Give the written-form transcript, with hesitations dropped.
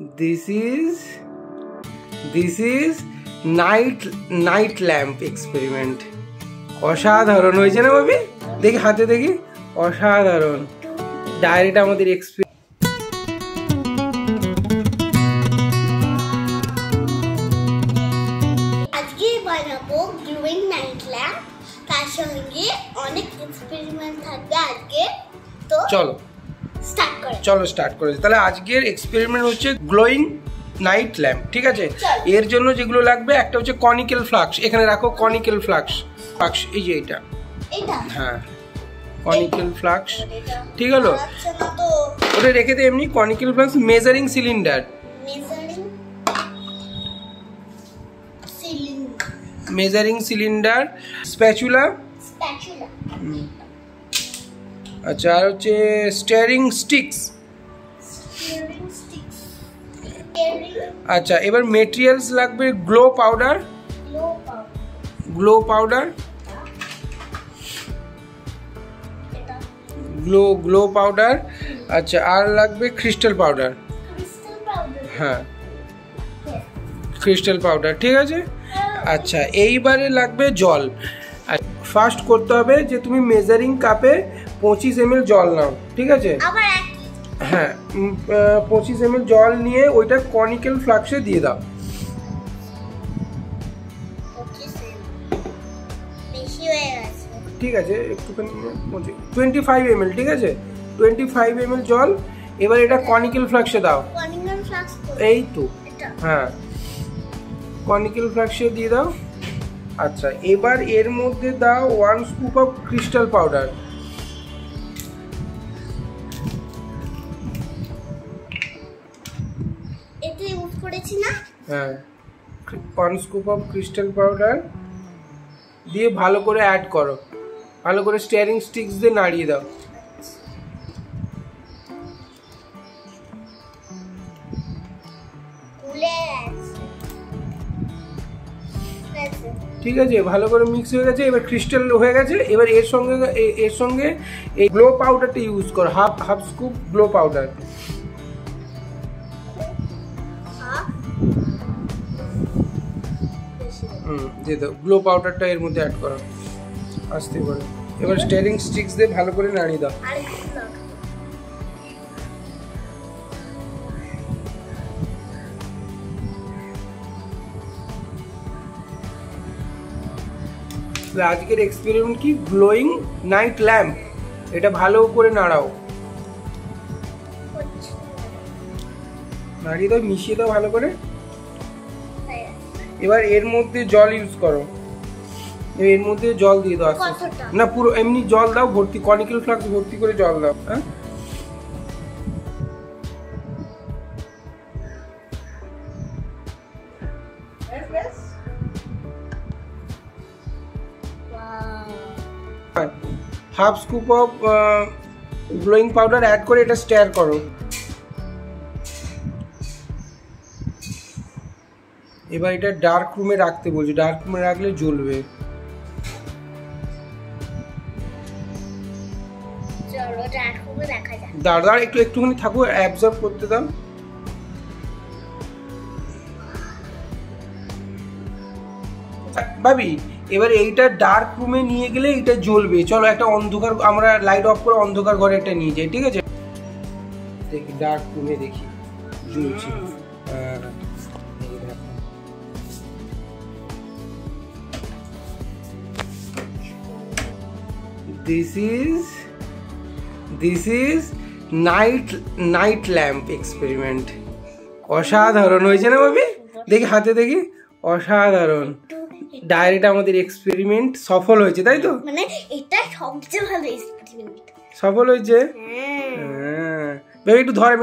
This is night lamp experiment. অসাধারণ হয়েছে না বাবি? দেখি হাতে দেখি, অসাধারণ। ডায়েরিটা আমাদের আজকে বানাবো গ্লোয়িং নাইট ল্যাম্প, তার সঙ্গে অনেক এক্সপেরিমেন্ট থাকবে আজকে। তো চলো স্টার্ট করে তাহলে আজকের এক্সপেরিমেন্ট হচ্ছে গ্লোয়িং নাইট ল্যাম্প, ঠিক আছে? এর জন্য যেগুলো লাগবে, একটা হচ্ছে কনিক্যাল ফ্লাক্স, এখানে রাখো কনিক্যাল ফ্লাক্স, এই যে এটা, হ্যাঁ কনিক্যাল ফ্লাক্স, ঠিক হলো? ওটা রেখে দে এমনি। Conical flask, measuring cylinder, spatula, আচ্ছা, আর হচ্ছে স্টিয়ারিং স্টিক্স। আচ্ছা, এবার মেটেরিয়ালস লাগবে গ্লো পাউডার, গ্লো পাউডার। আচ্ছা, আর লাগবে ক্রিস্টাল পাউডার, হ্যাঁ ক্রিস্টাল পাউডার, ঠিক আছে? আচ্ছা, এইবারে লাগবে জল। ফার্স্ট করতে হবে যে তুমি মেজারিং কাপে 25 ml জল নাও, ঠিক আছে? হ্যাঁ, 25 ml জল নিয়ে ওইটা কনিক্যাল ফ্লাক্সে দিয়ে দাও। ঠিক আছে, একটুখানি 25 ml, ঠিক আছে? 25 ml জল, এবার এটা কনিক্যাল ফ্লাক্সে দাও। এই তো, হ্যাঁ কনিক্যাল ফ্লাক্সে দিয়ে দাও। আচ্ছা, এবার এর মধ্যে দাও 1 স্কুপ অফ ক্রিস্টাল পাউডার। এটা ইউজ করেছি না? হ্যাঁ, 1 স্কুপ অফ ক্রিস্টাল পাউডার দিয়ে ভালো করে অ্যাড করো, ভালো করে স্টিয়ারিং স্টিক্স দিয়ে নাড়িয়ে দাও। ঠিক আছে, ভালো করে মিক্স হয়ে গেছে, এবার ক্রিস্টাল হয়ে গেছে। এবার এর সঙ্গে এই গ্লো পাউডারটা ইউজ করো, হাফ স্কুপ গ্লো পাউডার। দিয়ে দাও, গ্লো পাউডারটা এর মধ্যে অ্যাড করো আস্তে করে। এবার স্টিয়ারিং স্টিক্স দিয়ে ভালো করে নাড়িয়ে দাও। আজকের এক্সপেরিমেন্ট কি? Glowing night lamp. এটা ভালো করে নাড়াও, নাড়িয়ে দাও, মিশিয়ে দাও ভালো করে। এবার এর মধ্যে জল ইউজ করো, এর মধ্যে জল দিয়ে দাও আস্তে আস্তে। না, পুরো এমনি জল দাও ভর্তি, কনিক্যাল ফ্লাক্স ভর্তি করে জল দাও। হ্যাঁ, half scoop of glowing powder add করে এটা স্টার করো। এবার এটা ডার্ক রুমে রাখতে বলছি, ডার্ক রুমে রাখলে জ্বলবে। দাঁড়া একটুখানি থাকো, অ্যাবজর্ব করতে দাও। ভাবি, এবার এইটা ডার্ক রুমে নিয়ে গেলে এটা জ্বলবে। চলো একটা অন্ধকার, আমরা লাইট অফ করে অন্ধকার ঘরে একটা নিয়ে যাই, ঠিক আছে? দেখি ডার্ক রুমে দেখি জ্বলছে। This is night lamp experiment. অসাধারণ হয়েছে না ভাবি? দেখি হাতে দেখি, অসাধারণ। ডায়েরিটা আমাদের এক্সপেরিমেন্ট সফল হয়েছে, তাই তো? মানে এটা সবচেয়ে ভালো এক্সপেরিমেন্ট, সফল হয়েছে। হ্যাঁ, একটু ধরে